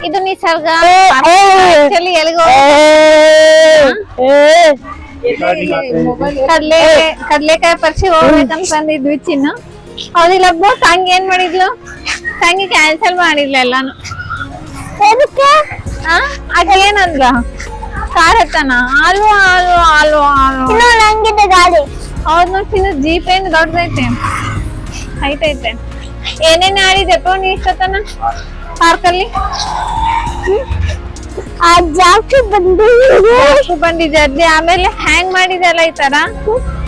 ಇದು ನಿಸರ್ಗ ಕಡ್ಲೆಕಾಯಿ ಪರಿಸಿ ಹೋಗ್ಬೇಕಂತ ಬಂದಿದ್ವಿ ಚಿನ್ನು. ಹೌದಿಲ್ಲಬ್ಬ? ತಂಗಿ ಏನ್ ಮಾಡಿದ್ಲು? ತಂಗಿ ಕ್ಯಾನ್ಸಲ್ ಮಾಡಿದ್ಲು ಎಲ್ಲಾನು. ಆಗ ಏನಂದ್ರ ಕಾರ್ ಹತ್ತಾನ ಹಾಲು ಹಾಲು ಹಾಲು ಹಾಲು ನಂಗಿದೆ ಗಾಡಿ. ಹೌದ್ ನೋಡಿ ಚಿನ್ನ, ಜೀಪ್ ಏನ್ ದೊಡ್ಡದೈತೆ, ಹೈಟ್ ಐತೆ. ಏನೇನ್ ಆಡಿದೆಪ್ಪ ನೀ ಇಷ್ಟತನ ಪಾರ್ಕಲ್ಲಿ? ಬಂದಿದ್ದೆ ಅದೇ. ಆಮೇಲೆ ಹ್ಯಾಂಗ್ ಮಾಡಿದೆಲ್ಲ ಈ ತರ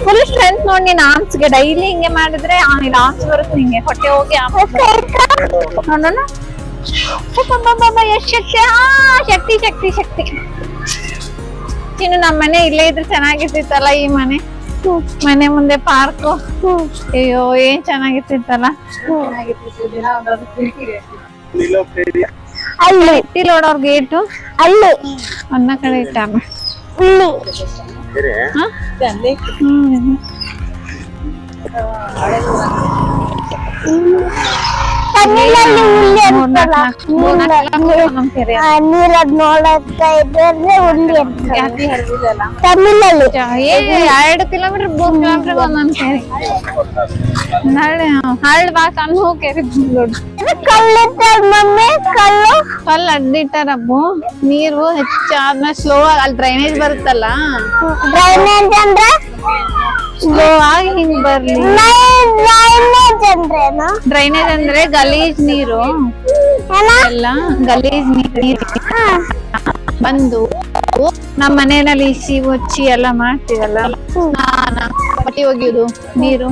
ಫುಲ್ ಸ್ಟ್ರೆಂತ್ ನೋಡಿ ನೀನ್ ಆರ್ಮ್ಸ್ಗೆ ಡೈಲಿ ಹಿಂಗೆ ಮಾಡಿದ್ರೆ ಆರ್ಮ್ಸ್ ಬರುತ್ತೆ ಹಿಂಗೆ ಹೊಟ್ಟೆ ಹೋಗಿ ನೋಡೋಣ. ಎಷ್ಟ್ ಶಕ್ತಿ! ಶಕ್ತಿ ಶಕ್ತಿ ಶಕ್ತಿ. ಚಿನ್ನು ನಮ್ಮ ಮನೆ ಇಲ್ಲೇ ಇದ್ರೆ ಚೆನ್ನಾಗಿರ್ತಿತ್ತಲ್ಲ. ಈ ಮನೆ ಮುಂದೆ ಪಾರ್ಕ್. ಅಯ್ಯೋ ಏನ್ ಚೆನ್ನಾಗಿರ್ತಿತ್ತಲ್ಲ. ಅಲ್ಲಿ ಇಟ್ಟಿಲ್ಲ ನೋಡೋರ್ ಗೇಟು, ಅಲ್ಲಿ ಅನ್ನ ಕಡೆ ಇಟ್ಟಾರ. ಎರಡು ಕಿಲೋಮೀಟರ್ 3 ಕಿಲೋಮೀಟರ್ ಒಂದೊಂದ್ ಸೇರಿ ಹಳ್ಳ ಬಾ ಸಣ್ಣ ಹೋಗಿ ಕಲ್ಲು ಅಡ್ಡಿಟ್ಟಾರಬ್ಬು. ನೀರು ಹೆಚ್ಚಾದ್ಮೇಲೆ ಸ್ಲೋ ಆಗಿ ಅಲ್ಲಿ ಡ್ರೈನೇಜ್ ಬರುತ್ತಲ್ಲ, ಸ್ಲೋ ಆಗಿ ಹಿಂಗ್ ಬರ್ಲಿ. ಡ್ರೈನೇಜ್ ಅಂದ್ರೆ ಗಲೀಜ್ ನೀರು ಎಲ್ಲ, ಗಲೀಜ್ ನೀರು ಬಂದು ನಮ್ ಮನೆಯಲ್ಲಿ ಇಸಿ ಒಚ್ಚಿ ಎಲ್ಲ ಮಾಡ್ತೀವಲ್ಲ, ಸ್ನಾನ ಬಟ್ಟೆ ಒಗೆಯುದು ನೀರು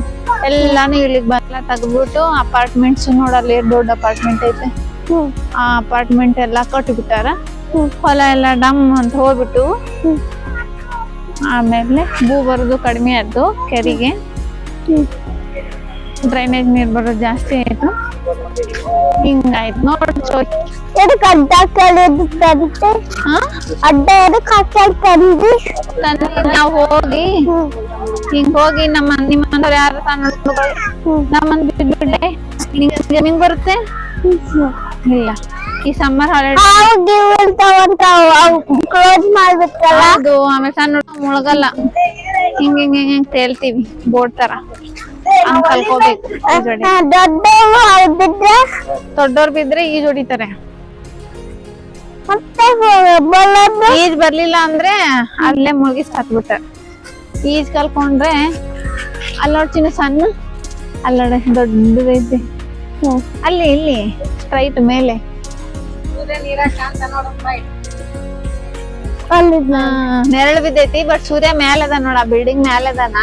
ಎಲ್ಲಾನು ಇಲ್ಲಿಗೆ ಬಂದ ತೆಗ್ದ್ಬಿಟ್ಟು ಅಪಾರ್ಟ್ಮೆಂಟ್ಸ್ ನೋಡಲ್ಲಿ ದೊಡ್ಡ ಅಪಾರ್ಟ್ಮೆಂಟ್ ಐತೆ. ಆ ಅಪಾರ್ಟ್ಮೆಂಟ್ ಎಲ್ಲ ಕಟ್ಬಿಟ್ಟಾರ. ಹೊಲ ಎಲ್ಲ ಡಮ್ ಅಂತ ಹೋಗ್ಬಿಟ್ಟು ಆಮೇಲೆ ಭೂ ಬರೋದು ಕಡಿಮೆ ಆಯ್ತು, ಕೆರೆಗೆ ಡ್ರೈನೇಜ್ ನೀರ್ ಬರೋದು ಜಾಸ್ತಿ ಆಯ್ತು. ಹಿಂಗಾಯ್ತು ನೋಡಿ. ನಾವ್ ಹೋಗಿ ಹಿಂಗ್ ಹೋಗಿ ನಿಮ್ಮಂದ್ರೆ ಯಾರು ನಮ್ಮಂದ್ ಬಿಟ್ಬಿಟ್ಟೆ ಹಿಂಗ್ ಬರುತ್ತೆ. ಇಲ್ಲ, ಈ ಸಮ್ಮರ್ ಹಾಲಿಡೇ ಕ್ಲೋಸ್ ಮಾಡ್ಬಿಟ್ಟಲ್ಲ ಅದು. ಆಮೇಲೆ ಸಣ್ಣ ಮುಳಗಲ್ಲ, ಹಿಂಗ್ ಹಿಂಗ್ ಹಿಂಗ್ ತೇಲ್ತೀವಿ ಬೋಟ್ ತರ. ಹಂಗ್ ಕಲ್ಕೋಬೇಕು. ದೊಡ್ಡವ್ರು ಬಿದ್ರೆ ಈಜ್ ಹೊಡಿತಾರೆ. ಈಜ್ ಬರ್ಲಿಲ್ಲ ಅಂದ್ರೆ ಅಲ್ಲೇ ಮುಳುಗಿ ಸತ್ಬಿಟ್ಟಾರೆ. ಈಜ್ ಕಲ್ಕೊಂಡ್ರೆ ಅಲ್ಲಿ ನೋಡ್ ಚಿನ್ನ ಸಣ್ಣ, ಅಲ್ಲಡೆ ದೊಡ್ಡದೈತಿ ಅಲ್ಲಿ. ಇಲ್ಲಿ ಸ್ಟ್ರೈಟ್ ಮೇಲೆ ನೆರಳು ಬಿದ್ದೈತಿ. ಬಟ್ ಸೂರ್ಯ ಮ್ಯಾಲ ಅದ ನೋಡ, ಬಿಲ್ಡಿಂಗ್ ಮ್ಯಾಲ ಅದಾನ,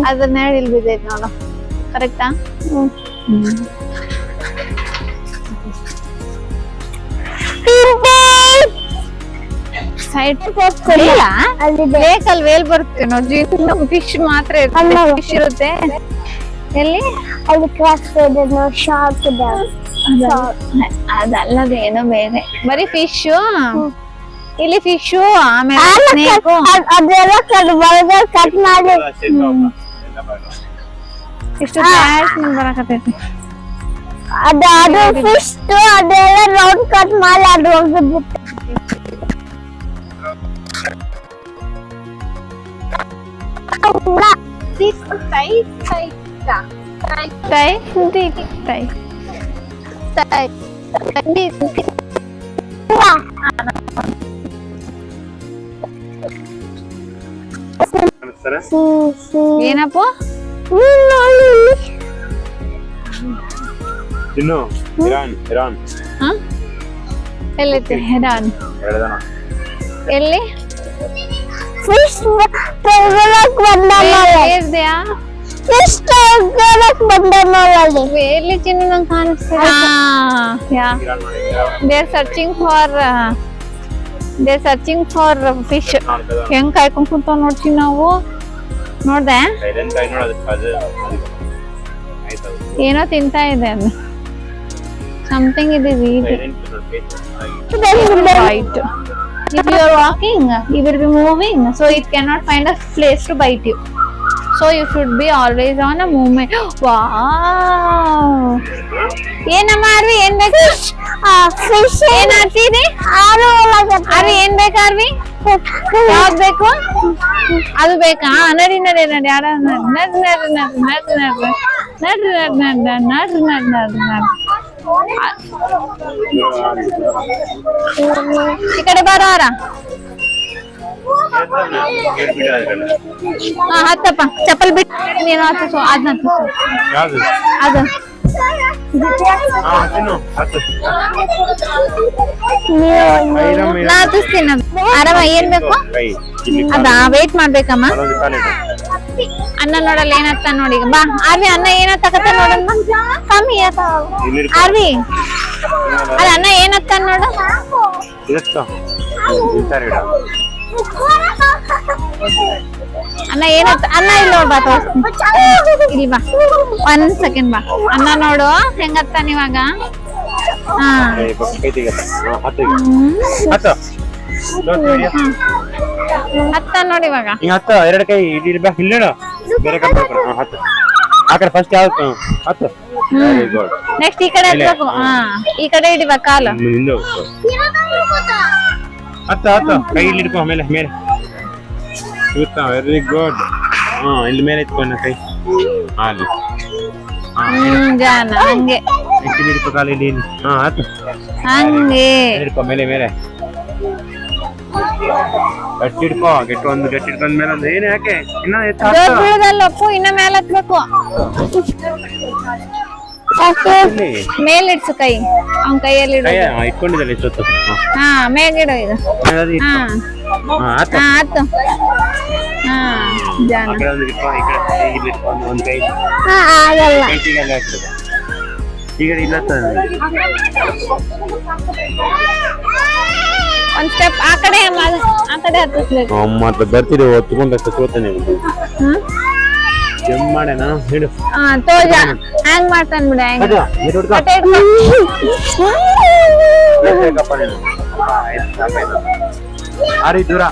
ಅದ್ರ ನೆರಳು ಇಲ್ಲಿ ಬಿದ್ದೈತಿ ನೋಡು. ಕರೆಕ್ಟಾ? ಸೈಡ್ ಲೇಕಲ್ಲಿ ವೇಲ್ ಬರುತ್ತೆ ನೋಡಿ, ಫಿಶ್ ಮಾತ್ರ ಫಿಶ್ ಇರುತ್ತೆ. ಎಲ್ಲಿ? ಅಲ್ಲಿ ಕ್ರಾಸ್ ಅದಲ್ಲದೇನೋ ಬೇರೆ, ಬರೀ ಫಿಶ್. ಇಲ್ಲಿ ಫಿಶು, ಆಮೇಲೆ ಕಟ್ ಮಾಡಿ ಇಷ್ಟು ಬರಕತೈತಿ. ಅದು ಫಿಶ್ ಅದೆಲ್ಲ ರೌಂಡ್ ಕಟ್ ಮಾಡಿ ಅದು ಹೋಗ್ಬಿಟ್ಟು ಏನಪ್ಪ ಇರಾನ್ ಎಲ್ಲೈತಿ? ಇರಾನ್ ಎಲ್ಲಿ? ಎಲ್ಲಿ ಚಿನ್ನ ನಂಗೆ ಕಾಣಿಸ್ತಿದೆ. There searching for fish. ಹೆಂಗ್ ಕಾಯ್ಕೊಂಡ್ ಕುಂತ ನೋಡ್ತೀವಿ ನಾವು. ನೋಡ್ದೆ ಏನೋ ತಿಂತಾ ಇದೆ ಅದು. Something it is eating. Right. If you are walking, you will be moving, so it cannot find a place to bite you. So you should be always on a movement. Wow! ಏನಮ್ಮ ಅರ್ವಿ ಏನ್ ಬೇಕು fish ಏನ್ ಹಾಕ್ತೀರಿ ಅರ್ವಿ ಏನ್ ಬೇಕು ಅರ್ವಿ ಯಾವ್ದು ಬೇಕು ಅದು ಬೇಕಾ ನಡಿ ನಡಿ ನಡಿ ಆಡ ನಡ್ ನಡ್ ನಡ್ ನಡ್ ನಡ್ ನಡ್ ನಡ್ ನಡ್ ನಡ್ ನಡ್ ನಡ್ ನಡ್ ಈ ಕಡೆ ಬರೋರ ಹತ್ತಪ್ಪ ಚಪ್ಪಲ್ ಬಿಟ್ಟು ನೀನು ಹತ್ತಿಸು ಅದನ್ನ ಹತ್ತಿಸು ಯಾವ್ದು ಅದು ನಾ ಹತ್ತಿಸ್ತೀನಿ ಆರಾಮ ಏನ್ ಬೇಕು ಅದಾ ವೇಟ್ ಮಾಡ್ಬೇಕಮ್ಮ ಅನ್ನ ನೋಡಲ್ಲ ಏನತ್ತ ನೋಡಿ ಈಗ ಬಾ ಆರ್ವಿ ಅನ್ನ ಏನತ್ತಕತ್ತ ನೋಡಮ್ಮ ಕಮ್ಮಿ ಆರ್ವಿ ಅದ ಅನ್ನ ಏನತ್ತ ನೋಡು ಅನ್ನ ಏನತ್ತ ಅನ್ನ ಇಲ್ಲಿ ನೋಡ್ ಬಾ ಇಲ್ಲಿ ಬಾ 1 ಸೆಕೆಂಡ್ ಬಾ ಅನ್ನ ನೋಡು ಹೆಂಗತ್ತ ನೀವಾಗ ಹಾ ಹತ್ತ ನೋಡಿ ಇವಾಗ ಹತ್ತ ಎರಡು ಕೈ ಇಡ್ಬೇಕು ಇಲ್ಲ ಬೇರೆ ಕಡೆ ಹತ್ತು ಆ ಕಡೆ ಫಸ್ಟ್ ಯಾವ್ದು ಹತ್ತು ನೆಕ್ಸ್ಟ್ ಈ ಕಡೆ ಹತ್ಬೇಕು ಹಾ ಈ ಕಡೆ ಹಿಡಿಬ ಕಾಲು ಹತ್ತ ಹತ್ತ ಕೈ ಇಲ್ಲಿ ಇಡ್ಕೊ ಮೇಲೆ ಮೇಲೆ ವೆರಿ ಗುಡ್ ಹಾ ಇಲ್ಲಿ ಮೇಲೆ ಇಟ್ಕೊಂಡ ಕೈ ಅಲ್ಲಿ ಜಾನ ಹಂಗೆ ಇಲ್ಲಿ ಇಡ್ಕೊ ಕಾಲು ಇಲ್ಲಿ ಹಾ ಹತ್ತು ಹಂಗೆ ಇಡ್ಕೊ ಮೇಲೆ ಮೇಲೆ ಗಟ್ಟಿ ಇಡ್ಕೊ ಗಟ್ಟಿ ಇಟ್ಕೊಂಡ ಮೇಲೆ ಒಂದು ಏನು ಯಾಕೆ ಇನ್ನ ಬೀಳದಲ್ಲಪ್ಪು ಇನ್ನ ಮೇಲೆ ಹತ್ಬೇಕು ಮೇಲ್ ಇಡ್ಸು ಕೈ ಅವನ್ ಕೈಯಲ್ಲಿ ಇಟ್ಕೊಂಡಿದ್ದಲ್ಲ ಇಷ್ಟೊತ್ತು ಹಾ ಮೇಗಿಡು ಇದು ಹಾ ಹತ್ತು ಹಾ ಜಾನ ಒಂದ್ ಕೈ ಆಗಲ್ಲ ಈಗ ಇಲ್ಲ ಒಂದ್ ಸ್ಟೆಪ್ ಆ ಕಡೆ ಹತ್ತಿಸ್ಬೇಕು ಮತ್ತೆ ಬರ್ತೀರಿ ಹೊತ್ಕೊಂಡ ಸತ್ಕೋತಾನೆ ಜಮ್ ಮಾಡೇನ ಹಿಡು ಹಾ ತೋಜ ಹ್ಯಾಂಗ್ ಮಾಡ್ತಾನ ಬಿಡ ಆರಿ ದೂರ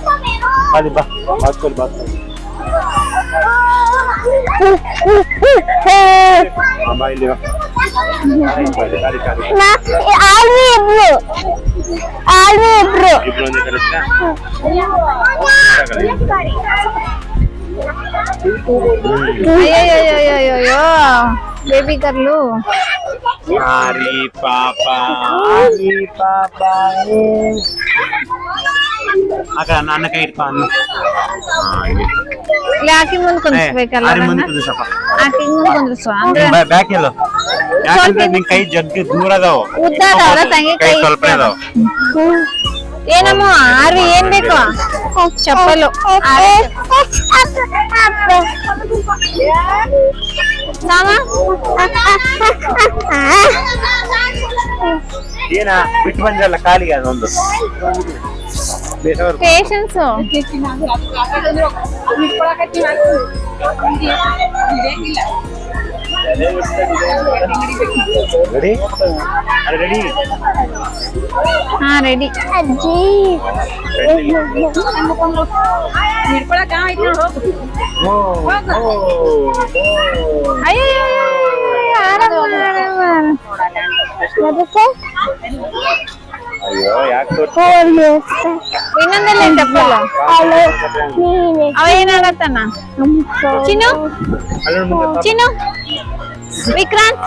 ಅಲ್ಲಿ ಬಾ ಬಾಸ್ಕೊಲ್ ಬಾಸ್ಕೊಲ್ ಬಾ ಇಲ್ಲಿ ಬಾ ಇಬ್ರು ಒಂದೇ ಕಲಿಸ್ತಾ ಅಯ್ಯೋ ಬೇಬಿ ಗರ್ಲು ಆರಿ ಪಾಪ ಆಗ ನನ್ನ ಕೈ ಇಟ್ಕೊ ಅನ್ನ ಇಲ್ಲಿ ಹಾಕಿ ಮುಂದ್ ಕುಂದಿಸ್ಬೇಕಲ್ಲ ಹಾಕಿ ಮುಂದ್ ಕುಂದಿಸುವ ಅಂದ್ರೆ ಬ್ಯಾಕ್ ಎಲ್ಲೋ ಯಾಕಂದ್ರೆ ನಿನ್ ಕೈ ಜಗ್ಗಿ ದೂರ ಅದಾವ ಉದ್ದ ಅದಾವಲ್ಲ ತಂಗಿ ಕೈ ಕೈ ಸ್ವಲ್ಪ ಅದಾವ ಏನಮ್ಮ ಆರ್ವಿ ಏನ್ ಬೇಕು ಚಪ್ಪಲು ಸಾಮ ಏನ ಬಿಟ್ಟು ಬಂದ್ರಲ್ಲ ಕಾಲಿಗೆ ಅದೊಂದು ಪೇಷನ್ಸ್ ರೆಡಿ ರೆಡಿ ಹಾ ರೆಡಿ ಅಜ್ಜಿ ಅಯ್ಯೋ ಅಯ್ಯೋ ಯಾಕೆ ಇನ್ನೊಂದಲ್ಲ ಚಪ್ಪಲ ಅವ ಏನಾಗತ್ತಾನ ಚಿನ್ನು ಚಿನ್ನು ವಿಕ್ರಾಂತ್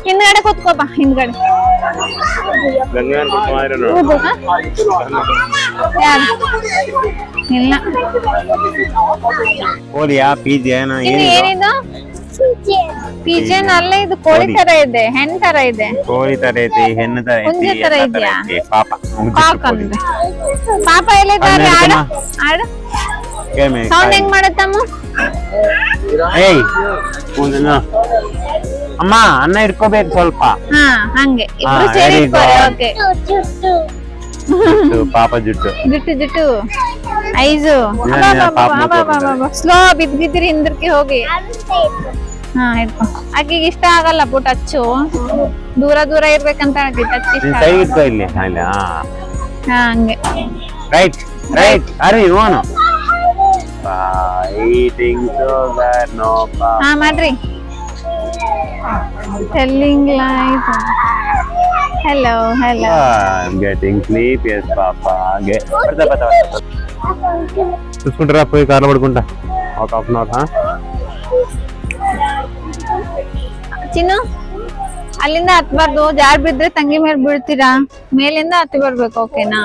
ಹಿಂದ್ಗಡೆ ಕೂತ್ಕೋಪ ಹಿಂದ್ಗಡೆ ಯಾರು ಇಲ್ಲ ಕೋಳಿಯಾ ಪಿಜ್ಜಾ ಇದು ಏನಿದು ಪಿಜನ್ ಅಲ್ಲೇ ಇದು ಕೋಳಿ ತರ ಇದೆ ಹೆಣ್ ತರ ಇದೆ ಕೋಳಿ ತರ ಐತಿ ಹೆಣ್ಣು ತರ ಹುಂಜ ತರ ಇದೆಯಾ ಪಾಪ ಪಾಪ ಅಂದ್ರೆ ಪಾಪ ಎಲ್ಲಿದ್ದಾರೆ ಆಡು ಆಡು ಸೌಂಡ್ ಹೆಂಗ್ ಮಾಡತ್ತಮ್ಮ ಏಯ್ ಅಮ್ಮ ಅನ್ನ ಇಟ್ಕೋಬೇಕು ಸ್ವಲ್ಪ ಹಾ ಹಂಗೆ ಇಬ್ರು ಸೇರಿ ಇಟ್ಕೋರೆ ಓಕೆ ಪಾಪ ಜುಟ್ಟು ಜುಟ್ಟು ಜುಟ್ಟು ಐಜು ಸ್ಲೋ ಬಿದ್ದಿದ್ರಿ ಹಿಂದಕ್ಕೆ ಹೋಗಿ ಹಾ ಇಟ್ಕೊ ಆಕಿಗೆ ಇಷ್ಟ ಆಗಲ್ಲ ಪುಟ್ ಟಚ್ಚು ದೂರ ದೂರ ಇರ್ಬೇಕಂತ ಆಗಿ ಟಚ್ ಇಷ್ಟ ಕೈ ಇಟ್ಕೋ ಇಲ್ಲಿ ಅಲ್ಲಿ ಹಾ ಹಂಗೆ ರೈಟ್ ರೈಟ್ ಅರೆ ಇವನು ಈಟಿಂಗ್ ಶುಗರ್ ನೋ ಹಾ ಮಾಡ್ರಿ telling life. Hello hello. I'm getting sleep, yes, Papa. ಬರ್ತಾ చూసుకుంటారా పోయి కార్లో పడుకుంటా ఒక హాఫ్ అన్ అవర్. ಚಿನ್ನು ಅಲ್ಲಿಂದ ಹತ್ಬಾರ್ದು, ಜಾರ್ ಬಿದ್ರೆ ತಂಗಿ ಮೇಲೆ ಬೀಳ್ತೀರಾ, ಮೇಲಿಂದ ಹತ್ತಿ ಬರ್ಬೇಕು. ಓಕೆನಾ?